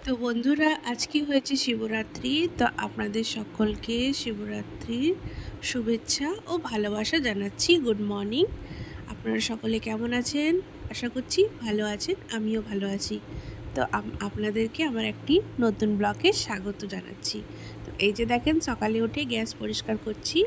তো বন্ধুরা, আজকে হয়েছে শিবরাত্রি। তো আপনাদের সকলকে শিবরাত্রির শুভেচ্ছা ও ভালোবাসা জানাচ্ছি। Good morning. আপনারা সকলে কেমন আছেন? আশা করছি ভালো আছেন, আমিও ভালো আছি। তো আপনাদেরকে আমার একটি নতুন ব্লগে স্বাগত জানাচ্ছি। তো এই যে দেখেন, সকালে উঠে গ্যাস পরিষ্কার করছি।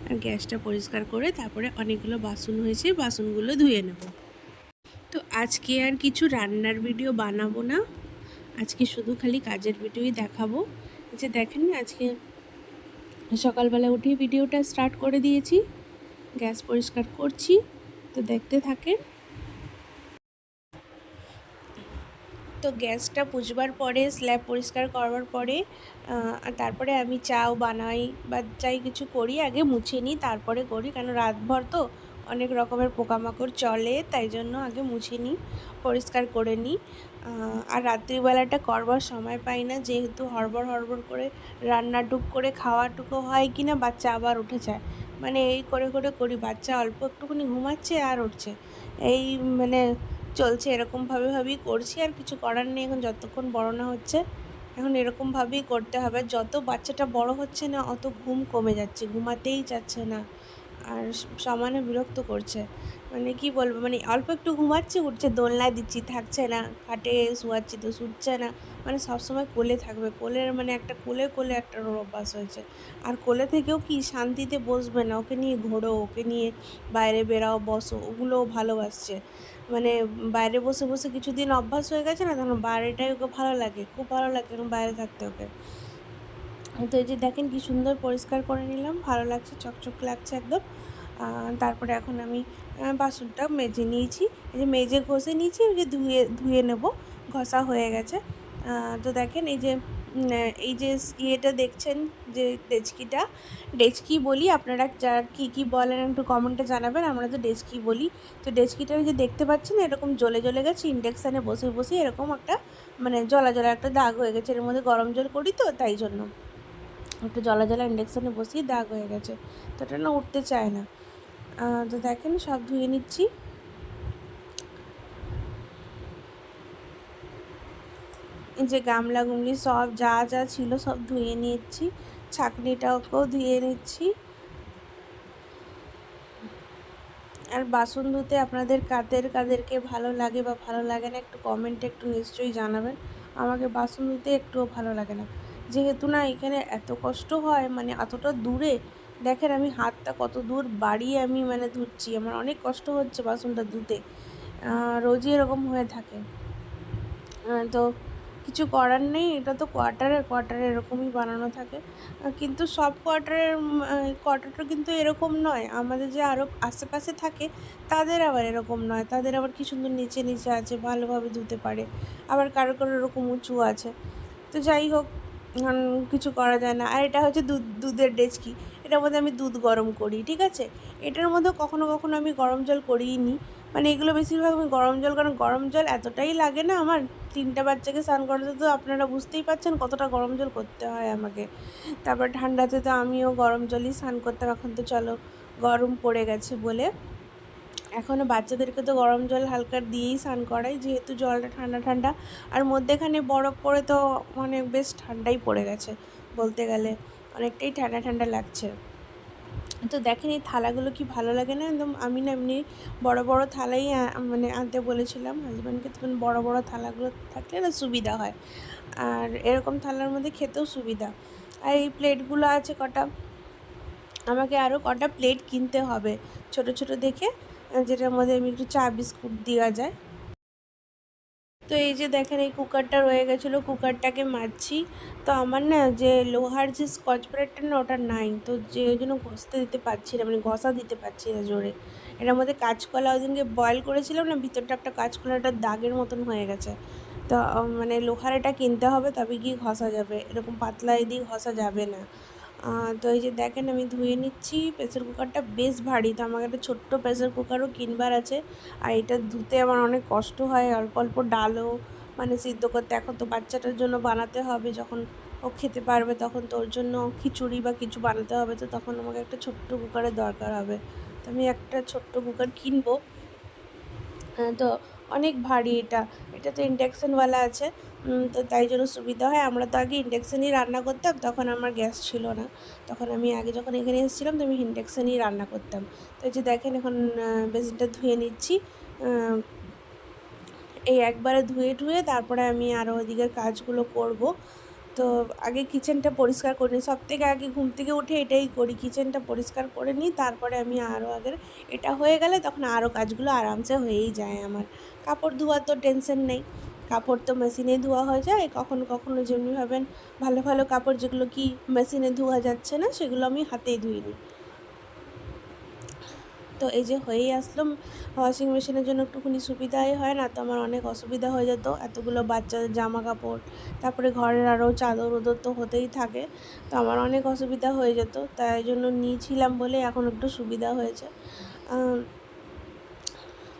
আর গ্যাসটা পরিষ্কার করে তারপরে অনেকগুলো বাসন হয়েছে, বাসনগুলো ধুয়ে নেব। তো আজকে আর কিছু রান্নার ভিডিও বানাবো না, আজকে শুধু খালি কাজের ভিডিওই দেখাবো। যে দেখেন না, আজকে সকালবেলা উঠে ভিডিওটা স্টার্ট করে দিয়েছি, গ্যাস পরিষ্কার করছি। তো দেখতে থাকেন। তো গ্যাসটা পুছবার পরে, স্ল্যাব পরিষ্কার করবার পরে তারপরে আমি চাও বানাই বা যাই কিছু করি, আগে মুছে নিই তারপরে করি, কারণ রাতভর তো অনেক রকমের পোকামাকড় চলে, তাই জন্য আগে মুছে নিই, পরিষ্কার করে নিই। আর রাত্রিবেলাটা করবার সময় পাই না, যেহেতু হড়বড় করে রান্না টুক করে খাওয়াটুকু হয় কি না বাচ্চা আবার উঠে যায়, মানে এই করে করে করি। বাচ্চা অল্প একটুখানি ঘুমাচ্ছে আর উঠছে, এই মানে চলছে। এরকমভাবেই করছি, আর কিছু করার নেই। এখন যতক্ষণ বড় না হচ্ছে, এখন এরকমভাবেই করতে হবে। যত বাচ্চাটা বড় হচ্ছে না, অত ঘুম কমে যাচ্ছে, ঘুমাতেই চাচ্ছে না, আর সমানে বিরক্ত করছে। মানে কি বলবো, মানে অল্প একটু ঘুমাচ্ছে, উঠছে, দোলনায় দিচ্ছি থাকছে না, খাটে শোয়াচ্ছি তো শুচ্ছে না, মানে সবসময় কোলে থাকবে। কোলের মানে একটা কোলে কোলে একটা অভ্যাস হয়েছে। আর কোলে থেকেও কি শান্তিতে বসবে না, ওকে নিয়ে ঘোরো, ওকে নিয়ে বাইরে বেরাও, বসো, ওগুলোও ভালোবাসছে। মানে বাইরে বসে বসে কিছুদিন অভ্যাস হয়ে গেছে না, তখন বাইরেটাই ওকে ভালো লাগে, খুব ভালো লাগে এখন বাইরে থাকতে ওকে। তো এই যে দেখেন কি সুন্দর পরিষ্কার করে নিলাম, ভালো লাগছে, চকচক লাগছে একদম। তারপরে এখন আমি বাসনটা মেজে নিয়েছি, এই যে মেজে ঘষে নিয়েছি, এই যে ধুয়ে ধুয়ে নেব, ঘষা হয়ে গেছে। তো দেখেন এই যে ইয়েটা দেখছেন, যে ডেচকি বলি, আপনারা যা কী বলেন একটু কমেন্টে জানাবেন। আমরা তো ডেচকি বলি। তো ডেচকিটা যে দেখতে পাচ্ছেন এরকম জ্বলে জ্বলে গেছে, ইন্ডাকশানে বসে বসে এরকম একটা মানে জ্বলা জ্বলা একটা দাগ হয়ে গেছে। এর মধ্যে গরম জল করি তো, তাই জন্য একটু জ্বলা জ্বলা ইন্ডাকশানে বসিয়ে দাগ হয়ে গেছে, তো এটা না উঠতে চায় না। তো দেখেন সব ধুয়ে নিচ্ছি। এই যে গামলা গুমলি সব যা যা ছিল সব ধুয়ে নিচ্ছি, ছাঁকনিটাকেও ধুয়ে নিচ্ছি। আর বাসন ধুতে আপনাদের কাদেরকে ভালো লাগে বা ভালো লাগে না, একটু কমেন্টে একটু নিশ্চয়ই জানাবেন। আমাকে বাসন ধুতে একটুও ভালো লাগে না, যেহেতু না এখানে এত কষ্ট হয়, মানে এতটা দূরে। দেখেন আমি হাতটা কত দূর বাড়িয়ে আমি মানে ধুচ্ছি, আমার অনেক কষ্ট হচ্ছে বাসনটা ধুতে। রোজই এরকম হয়ে থাকে। তো কিছু করার নেই, এটা তো কোয়ার্টারে এরকমই বানানো থাকে। কিন্তু সব কোয়ার্টারটা কিন্তু এরকম নয়, আমাদের যে আরও আশেপাশে থাকে তাদের আবার এরকম নয়, তাদের আবার কি সুন্দর নিচে নিচে আছে, ভালোভাবে ধুতে পারে। আবার কারো এরকম উঁচু আছে। তো যাই হোক, কিছু করা যায় না। আর এটা হচ্ছে দুধের ডেচকি, এটার মধ্যে আমি দুধ গরম করি, ঠিক আছে। এটার মধ্যে কখনো কখনো আমি গরম জল করিই নি, মানে এগুলো বেশিরভাগ আমি গরম জল, কারণ গরম জল এতটাই লাগে না আমার। 3টা বাচ্চাকে স্নান করাতে তো আপনারা বুঝতেই পারছেন কতটা গরম জল করতে হয় আমাকে। তারপর ঠান্ডাতে তো আমিও গরম জলই স্নান করতাম, এখন তো চলো গরম পড়ে গেছে বলে এখনও বাচ্চাদেরকে তো গরম জল হালকা দিয়েই স্নান করাই, যেহেতু জলটা ঠান্ডা ঠান্ডা। আর মধ্যেখানে বরফ পড়ে তো মানে বেশ ঠান্ডাই পড়ে গেছে বলতে গেলে, অনেকটাই ঠান্ডা ঠান্ডা লাগছে। তো দেখেন এই থালাগুলো কি ভালো লাগে না একদম। আমি না এমনি বড় বড় থালাই মানে আনতে বলেছিলাম হাজব্যান্ডকে, তখন বড় বড় থালাগুলো থাকলে না সুবিধা হয়, আর এরকম থালার মধ্যে খেতেও সুবিধা। আর এই প্লেটগুলো আছে কটা, আমাকে আরও কটা প্লেট কিনতে হবে ছোট ছোট দেখে, যেটার মধ্যে আমি একটু চা বিস্কুট দেওয়া যায়। তো এই যে দেখেন এই কুকারটা রয়ে গেছিলো, কুকারটাকে মাজছি। তো আমার না যে লোহার যে স্কচ ব্রাইটটা না, ওটা নাই, তো যে ওই জন্য ঘষতে দিতে পারছি না, মানে ঘষা দিতে পারছি না জোরে। এটার মধ্যে কাঁচকলা ওই দিনকে বয়েল করেছিলাম না, ভিতরটা একটা কাঁচকলাটা দাগের মতন হয়ে গেছে। তো মানে লোহার এটা কিনতে হবে, তবে গিয়ে ঘষা যাবে, এরকম পাতলা দিয়ে ঘষা যাবে না। তো এই যে দেখেন আমি ধুয়ে নিচ্ছি। প্রেসার কুকারটা বেশ ভারী, তো আমাকে একটা ছোট্ট প্রেসার কুকারও কিনবার আছে। আর এটা ধুতে আমার অনেক কষ্ট হয়, অল্প অল্প ডালও মানে সিদ্ধ করতে। এখন তো বাচ্চাটার জন্য বানাতে হবে, যখন ও খেতে পারবে তখন তো ওর জন্য খিচুড়ি বা কিছু বানাতে হবে, তো তখন আমাকে একটা ছোট্ট কুকারের দরকার হবে। তো আমি একটা ছোট্ট কুকার কিনবো। তো অনেক ভারী এটা, এটা তো ইন্ডাকশানওয়ালা আছে, তো তাই জন্য সুবিধা হয়। আমরা তো আগে ইন্ডাকশানেই রান্না করতাম, তখন আমার গ্যাস ছিল না। তখন আমি আগে যখন এখানে এসেছিলাম তো আমি ইন্ডাকশানেই রান্না করতাম। তো এই যে দেখেন এখন বেসিনটা ধুয়ে নিচ্ছি। এই একবারে ধুয়ে ধুয়ে তারপরে আমি আরও ওদিকের কাজগুলো করব। তো আগে কিচেনটা পরিষ্কার করে নিই, সবথেকে আগে ঘুম থেকে উঠে এটাই করি, কিচেনটা পরিষ্কার করে নিই। তারপরে আমি আরও আগের এটা হয়ে গেলে তখন আরও কাজগুলো আরামসে হয়েই যায় আমার। কাপড় ধোয়ার তো টেনশন নেই, কাপড় তো মেশিনে ধোয়া হয়ে যায়। কখনো কখনো যেমনি ভাবেন ভালো ভালো কাপড় যেগুলো কি মেশিনে ধোয়া যাচ্ছে না সেগুলো আমি হাতেই ধুয়ে নিই। তো এই যে হয়েই আসলাম। ওয়াশিং মেশিনের জন্য একটুখানি সুবিধাই হয়, না তো আমার অনেক অসুবিধা হয়ে যেত। এতগুলো বাচ্চাদের জামা কাপড়, তারপরে ঘরের আরও চাদর ওদর তো হতেই থাকে, তো আমার অনেক অসুবিধা হয়ে যেত। তাই জন্য নিয়েছিলাম বলে এখন একটু সুবিধা হয়েছে।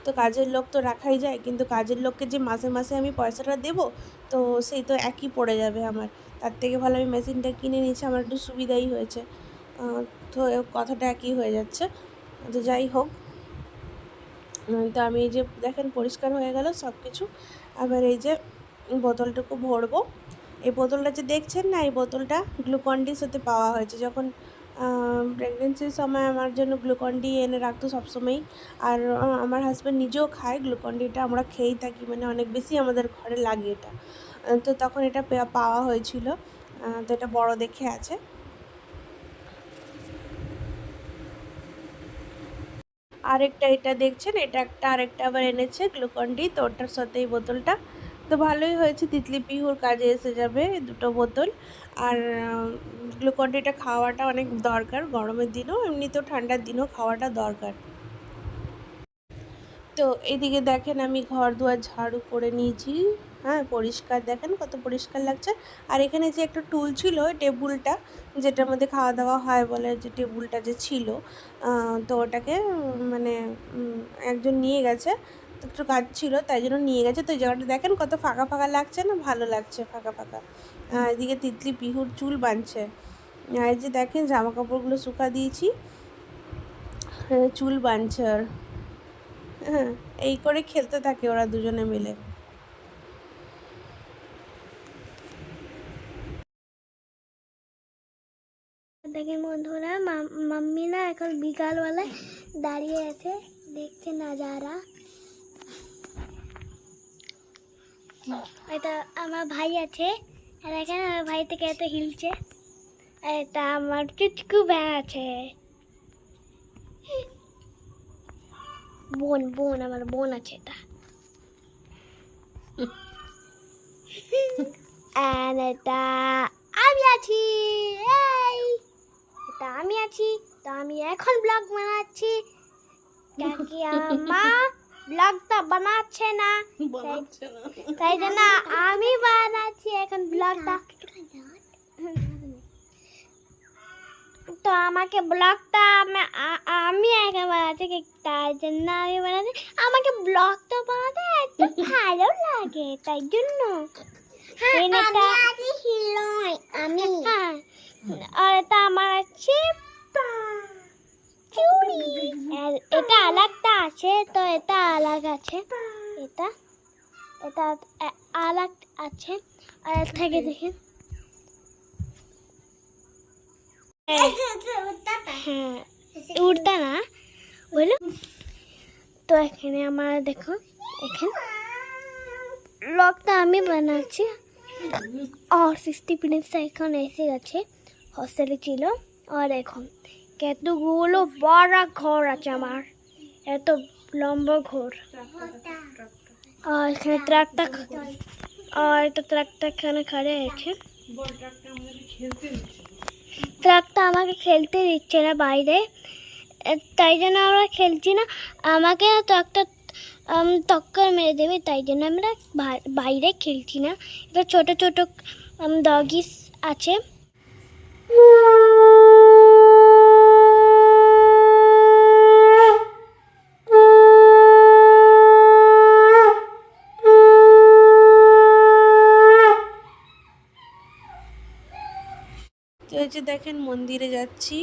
তো কাজের লোক তো রাখাই যায়, কিন্তু কাজের লোককে যে মাসে মাসে আমি পয়সাটা দেবো, তো সেই তো একই পড়ে যাবে আমার। তার থেকে ভালো আমি মেশিনটা কিনে নিয়েছি, আমার একটু সুবিধাই হয়েছে। তো কথাটা একই হয়ে যাচ্ছে। তো যাই হোক, তো আমি এই যে দেখেন পরিষ্কার হয়ে গেল সব কিছু। আবার এই যে বোতলটুকু ভরবো। এই বোতলটা যে দেখছেন না, এই বোতলটা গ্লুকন-ডির সাথে পাওয়া হয়েছে। যখন প্রেগনেন্সির সময় আমার জন্য গ্লুকন-ডি এনে রাখতো সবসময়ই। আর আমার হাজব্যান্ড নিজেও খায় গ্লুকন-ডিটা, আমরা খেয়েই থাকি, মানে অনেক বেশি আমাদের ঘরে লাগে এটা। তো তখন এটা পাওয়া হয়েছিল, তো এটা বড় দেখে আছে। আরেকটা এটা দেখছেন, এটা একটা আরেকটা আবার এনেছে গ্লুকন-ডি, তো ওটার সাথে এই বোতলটা। তো ভালোই হয়েছে, তিতলি পিহুর কাজে এসে যাবে দুটো বোতল। আর গ্লুকন-ডিটা খাওয়াটা অনেক দরকার গরমের দিনেও, এমনিতেও ঠান্ডার দিনেও খাওয়াটা দরকার। তো এদিকে দেখেন আমি ঘর দুয়ার ঝাড়ু করে নিয়েছি। হ্যাঁ, পরিষ্কার দেখেন কত পরিষ্কার লাগছে। আর এখানে যে একটা টুল ছিল, টেবিলটা যেটার মধ্যে খাওয়া দাওয়া হয় বলে, যে টেবিলটা যে ছিল, তো ওটাকে মানে একজন নিয়ে গেছে, তো একটু কাজ ছিল তাই জন্য নিয়ে গেছে। তো এই জায়গাটা দেখেন কত ফাঁকা ফাঁকা লাগছে না, ভালো লাগছে ফাঁকা ফাঁকা। এদিকে তিতলি পিহুর চুল বাঁধছে। এই যে দেখেন জামা কাপড়গুলো শুকা দিয়েছি, চুল বাঁধছে। আর হ্যাঁ, এই করে খেলতে থাকে ওরা দুজনে মিলে। দেখেন বন্ধুরা, মাম্মি না এখন বিকালবেলায় দাঁড়িয়ে আছে, দেখছে নাজারা। এটা আমার ভাই আছে, আর এখানে আমার ভাই থেকে এত হিলছে। আর এটা আমার চুচকু ভ্যান আছে, বোন বোন আমার বোন আছে এটা। আর এটা আমি আছি, এই এটা আমি আছি। তো আমি এখন ব্লগ বানাচ্ছি, কাকি আমার মা ব্লগটা বানাচ্ছে না, তাই জন্য আমি বানাচ্ছি এখন ব্লগটা। তো আমাকে ব্লগটা আমি এখন বানাচ্ছি, তাই জন্য আমি বানাচ্ছি। আমাকে ব্লগটা বানাতে এত ভালো লাগে, তাই জন্য। আর এটা আমার আছে চুড়ি, আর এটা আলাদা আছে, তো এটা আলাদা আছে, এটা এটা আলাদা আছে। আর থেকে দেখেন, হ্যাঁ উড়তা না বলো। তো এখানে আমার দেখো, এখানে ব্লগটা আমি বানাচ্ছি। আর 60 মিনিটস এখন এসে গেছে, হস্টেলে ছিল। আর এখন কতগুলো বড় ঘর আছে আমার, এত লম্বা ঘর। আর এখানে ট্রাকটা, আর এটা ট্রাকটা এখানে খাড়ে আছে। ট্রাকটা আমাকে খেলতে দিচ্ছে না বাইরে, তাই জন্য আমরা খেলছি না। আমাকে ট্রাকটা টক্কর মেরে দেবে, তাই জন্য আমরা বাইরে খেলছি না। এটা ছোট ছোট ডগিস আছে। তো এই যে দেখেন মন্দিরে যাচ্ছি।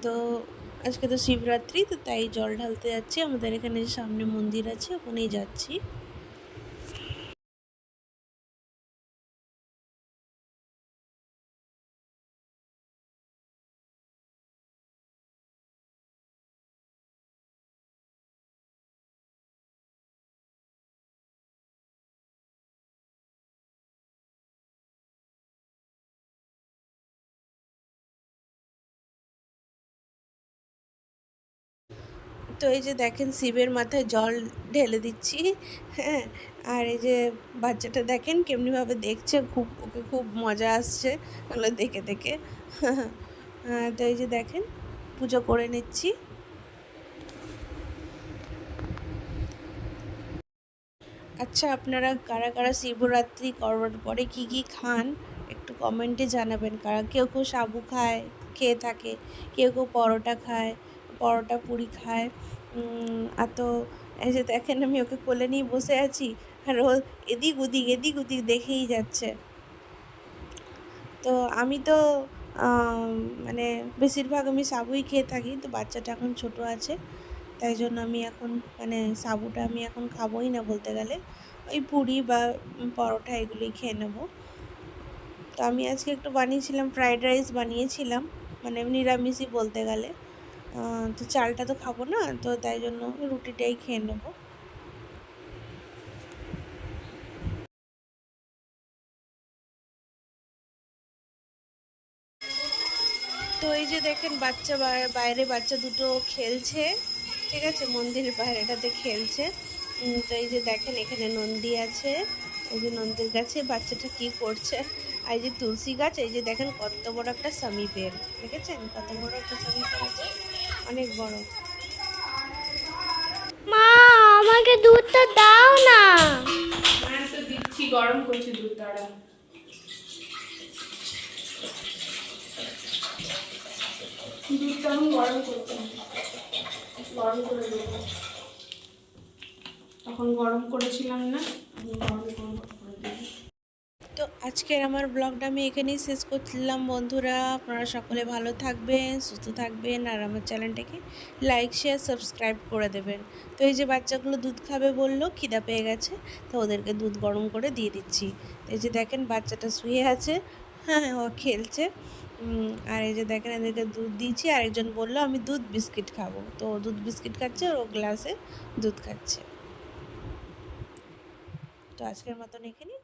তো আজকে তো শিবরাত্রি, তো তাই জল ঢালতে যাচ্ছি। আমাদের এখানে সামনে মন্দির আছে, ওখানেই যাচ্ছি। তো এই যে দেখেন শিবের মাথায় জল ঢেলে দিচ্ছি, হ্যাঁ। আর এই যে বাচ্চাটা দেখেন কেমনিভাবে দেখছে, ওকে খুব মজা আসছে ওগুলো দেখে দেখে। তো এই যে দেখেন পুজো করে নিচ্ছি। আচ্ছা, আপনারা কারা কারা শিবরাত্রি করবার পরে কি কি খান একটু কমেন্টে জানাবেন। কেউ কেউ সাবু খেয়ে থাকে, কেউ কেউ পরোটা খায়, পরোটা পুরি খায়। আর তো এই যে দেখেন আমি ওকে কোলে নিয়ে বসে আছি, আর ও এদিক ওদিক এদিক ওদিক দেখেই যাচ্ছে। তো আমি তো মানে বেশিরভাগ আমি সাবুই খেয়ে থাকি, তো বাচ্চাটা এখন ছোট আছে, তাই জন্য আমি এখন মানে সাবুটা আমি এখন খাবোই না বলতে গেলে, ওই পুরি বা পরোটা এগুলোই খেয়ে নেবো। তো আমি আজকে একটু বানিয়েছিলাম, ফ্রাইড রাইস বানিয়েছিলাম, মানে নিরামিষই বলতে গেলে। তো চালটা তো খাবো না, তো তাই জন্য রুটিটাই খেয়ে নেবো। তো এই যে দেখেন বাইরে বাচ্চা দুটো খেলছে, ঠিক আছে, মন্দিরের বাইরেটাতে খেলছে। তো এই যে দেখেন এখানে নন্দী আছে, এই যে নন্দীর গাছে বাচ্চাটা কি করছে। আর এই যে তুলসী গাছ, এই যে দেখেন কত বড় একটা স্বামী পেড়, দেখেছেন কত বড় একটা স্বামী পেড় আছে, অনেক বড়। মা, আমাকে দুধটা দাও না। হ্যাঁ তো দিচ্ছি, গরম করছি দুধ দাঁড়া। দুধটা আমি গরম করছি, গরম করে দেবো। তখন গরম করেছিলাম না, আমি গরম করে দেবো। তো আজকের আমার ব্লগটা আমি এখানেই শেষ করছিলাম বন্ধুরা। আপনারা সকলে ভালো থাকবেন, সুস্থ থাকবেন, আর আমার চ্যানেলটাকে লাইক শেয়ার সাবস্ক্রাইব করে দেবেন। তো এই যে বাচ্চাগুলো দুধ খাবে বললো, খিদা পেয়ে গেছে, তো ওদেরকে দুধ গরম করে দিয়ে দিচ্ছি। তো এই যে দেখেন বাচ্চাটা শুয়ে আছে, হ্যাঁ ও খেলছে। আর এই যে দেখেন এদেরকে দুধ দিয়েছি, আর একজন বললো আমি দুধ বিস্কিট খাবো, তো দুধ বিস্কিট খাচ্ছে, আর ও গ্লাসে দুধ খাচ্ছে। তো আজকের মতন এখানেই